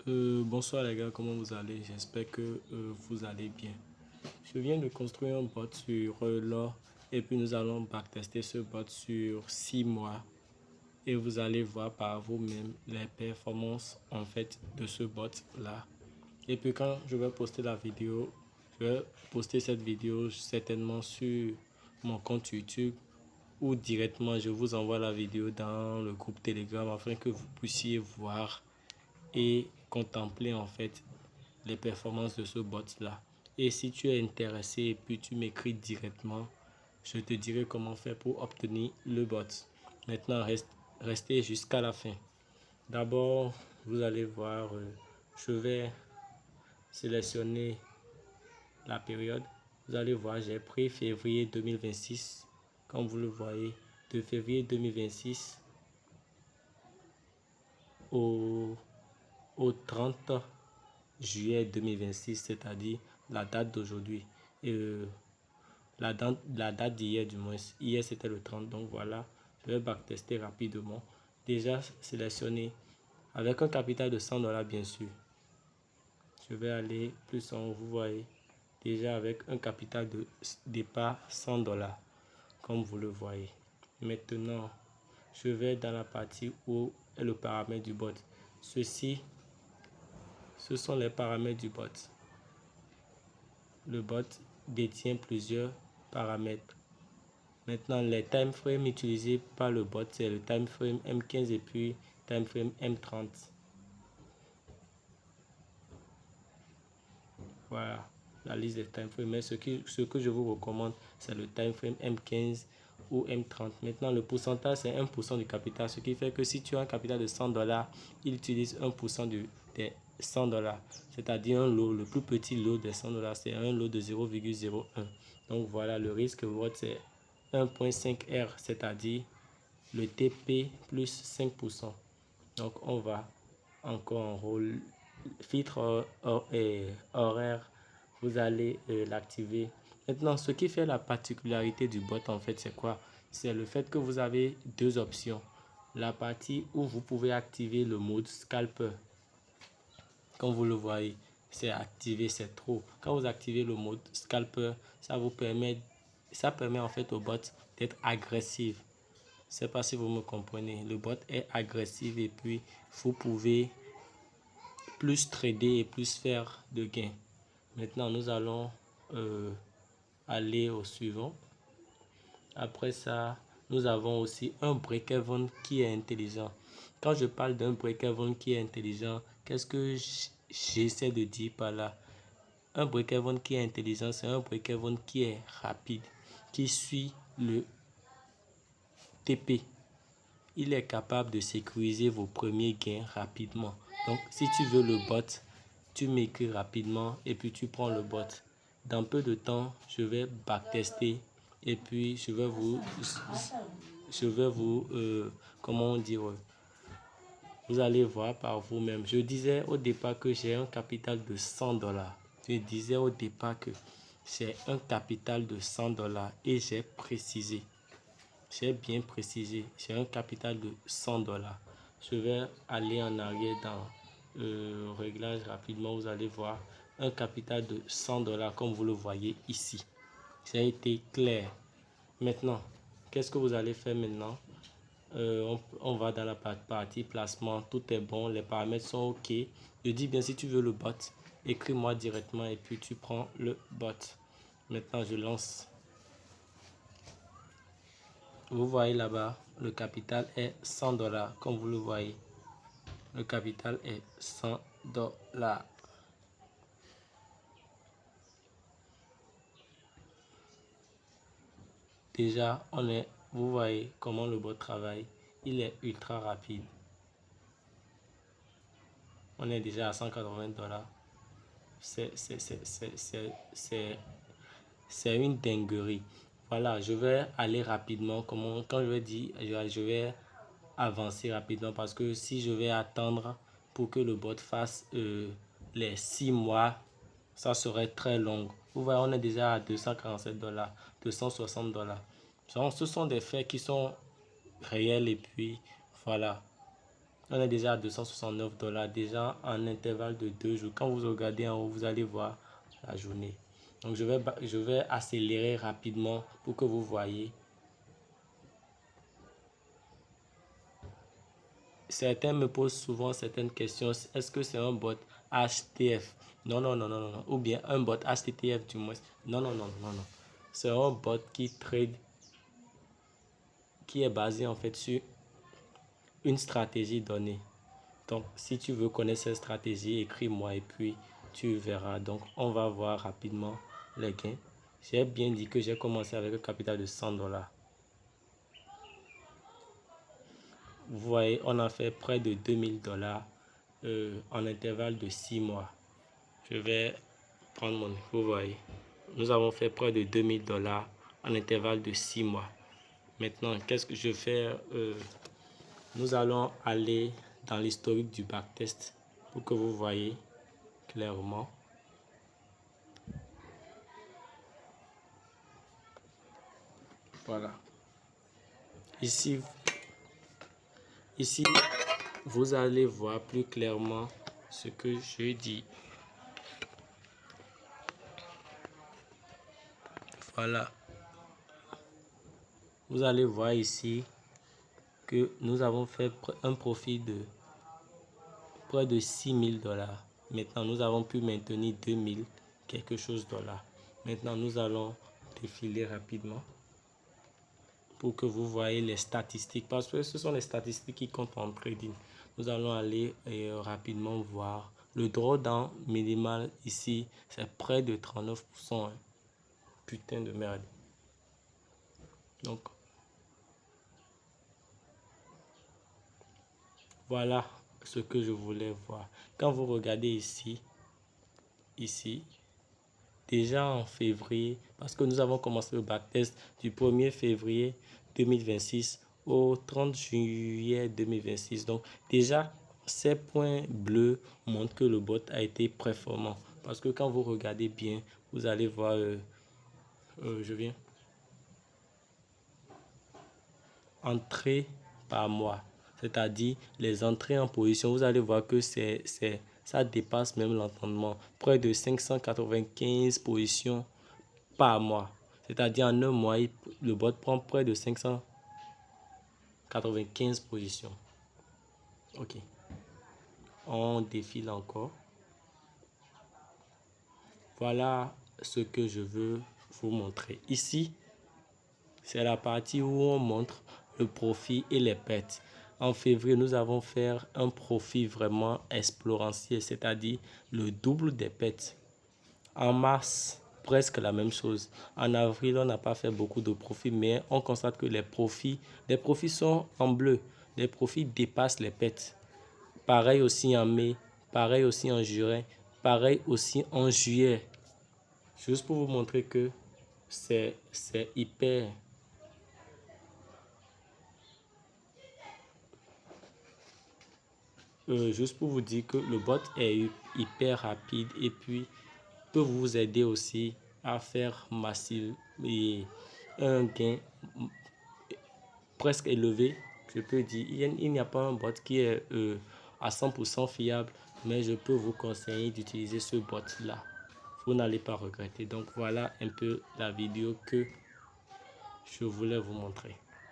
Bonsoir les gars, comment vous allez? J'espère que vous allez bien. Je viens de construire un bot sur l'or et puis nous allons backtester ce bot sur 6 mois et vous allez voir par vous-même les performances en fait de ce bot là. Et puis quand je vais poster la vidéo, je vais poster cette vidéo certainement sur mon compte YouTube ou directement je vous envoie la vidéo dans le groupe Telegram afin que vous puissiez voir et contempler en fait les performances de ce bot là. Et si tu es intéressé et puis tu m'écris directement, je te dirai comment faire pour obtenir le bot. Maintenant, restez jusqu'à la fin. D'abord, vous allez voir, je vais sélectionner la période. Vous allez voir, j'ai pris février 2026. Comme vous le voyez, de février 2026 au 30 juillet 2026, c'est-à-dire la date d'aujourd'hui. La date d'hier du moins. Hier c'était le 30, donc voilà. Je vais backtester rapidement. Déjà sélectionné avec un capital de 100 dollars bien sûr. Je vais aller plus en haut, vous voyez. Déjà avec un capital de départ 100 dollars, comme vous le voyez. Maintenant, je vais dans la partie où est le paramètre du bot. Ceci, ce sont les paramètres du bot. Le bot détient plusieurs paramètres. Maintenant, les time frames utilisés par le bot, c'est le time frame M15 et puis time frame M30. Voilà la liste des time frames. Mais ce que je vous recommande, c'est le time frame M15 ou M30. Maintenant, le pourcentage, c'est 1% du capital. Ce qui fait que si tu as un capital de 100 dollars, il utilise 1% des 100 dollars. C'est-à-dire un lot, le plus petit lot des 100 dollars, c'est un lot de 0,01. Donc voilà, le risque reward, c'est 1,5R, c'est-à-dire le TP plus 5%. Donc on va encore en rôle filtre horaire, vous allez l'activer. Maintenant, ce qui fait la particularité du bot en fait, c'est quoi? C'est le fait que vous avez deux options. La partie où vous pouvez activer le mode scalper. Comme vous le voyez, c'est activé, c'est trop. Quand vous activez le mode scalper, ça permet en fait au bot d'être agressif. Je ne sais pas si vous me comprenez. Le bot est agressif et puis vous pouvez plus trader et plus faire de gains. Maintenant, nous allons aller au suivant. Après ça, nous avons aussi un break-even qui est intelligent. Quand je parle d'un break-even qui est intelligent, qu'est-ce que j'essaie de dire par là? Un break-even qui est intelligent, c'est un break-even qui est rapide, qui suit le TP. Il est capable de sécuriser vos premiers gains rapidement. Donc, si tu veux le bot, tu m'écris rapidement et puis tu prends le bot. Dans peu de temps, je vais backtester et puis je vais vous comment dire, vous allez voir par vous-même. Je disais au départ que j'ai un capital de 100 dollars. Je disais au départ que j'ai un capital de 100 dollars et j'ai précisé. J'ai bien précisé, j'ai un capital de 100 dollars. Je vais aller en arrière dans réglage rapidement. Vous allez voir un capital de 100 dollars comme vous le voyez ici. Ça a été clair. Maintenant, qu'est-ce que vous allez faire maintenant? On va dans la partie placement. Tout est bon, les paramètres sont OK. Je dis bien si tu veux le bot, écris-moi directement et puis tu prends le bot. Maintenant, je lance. Vous voyez là-bas, le capital est 100 dollars, comme vous le voyez. Le capital est 100 dollars. Déjà, vous voyez comment le bot travaille. Il est ultra rapide. On est déjà à 180 dollars. C'est une dinguerie. Voilà, je vais aller rapidement. Quand je vais dire, je vais avancer rapidement parce que si je vais attendre pour que le bot fasse les 6 mois, ça serait très long. Vous voyez, on est déjà à 247 dollars, 260 dollars. Ce sont des faits qui sont réels et puis voilà. On est déjà à 269 dollars, déjà en intervalle de 2 jours. Quand vous regardez en haut, vous allez voir la journée. Donc, je vais accélérer rapidement pour que vous voyez. Certains me posent souvent certaines questions. Est-ce que c'est un bot HTF? Non, non, non, non, non, non. Ou bien un bot HTTF du moins. Non, non, non, non, non. C'est un bot qui trade, qui est basé en fait sur une stratégie donnée. Donc, si tu veux connaître cette stratégie, écris-moi et puis tu verras. Donc, on va voir rapidement les gains. J'ai bien dit que j'ai commencé avec un capital de 100 dollars. Vous voyez, on a fait près de 2000 dollars en intervalle de 6 mois. Je vais prendre mon... Vous voyez, nous avons fait près de 2000 dollars en intervalle de 6 mois. Maintenant, qu'est-ce que je fais? Nous allons aller dans l'historique du backtest pour que vous voyez clairement. Voilà. Ici, vous allez voir plus clairement ce que je dis. Voilà. Vous allez voir ici que nous avons fait un profit de près de 6000 dollars. Maintenant, nous avons pu maintenir 2000 quelque chose dollars. Maintenant, nous allons défiler rapidement pour que vous voyez les statistiques, parce que ce sont les statistiques qui comptent en trading. Nous allons aller rapidement voir le drawdown minimal ici, c'est près de 39%. Hein. Putain de merde. Donc, voilà ce que je voulais voir. Quand vous regardez ici, déjà en février, parce que nous avons commencé le backtest du 1er février 2026 au 30 juillet 2026. Donc déjà, ces points bleus montrent que le bot a été performant. Parce que quand vous regardez bien, vous allez voir, je viens, entrée par mois. C'est-à-dire les entrées en position, vous allez voir que ça dépasse même l'entendement. Près de 595 positions par mois. C'est-à-dire en un mois, le bot prend près de 595 positions. Ok. On défile encore. Voilà ce que je veux vous montrer. Ici, c'est la partie où on montre le profit et les pertes. En février, nous avons fait un profit vraiment exponentiel, c'est-à-dire le double des pertes. En mars, presque la même chose. En avril, on n'a pas fait beaucoup de profits, mais on constate que les profits sont en bleu. Les profits dépassent les pertes. Pareil aussi en mai, pareil aussi en juin, pareil aussi en juillet. Juste pour vous montrer que c'est hyper... juste pour vous dire que le bot est hyper rapide et puis peut vous aider aussi à faire massif et un gain presque élevé. Je peux dire, il n'y a pas un bot qui est à 100% fiable, mais je peux vous conseiller d'utiliser ce bot là. Vous n'allez pas regretter. Donc voilà un peu la vidéo que je voulais vous montrer.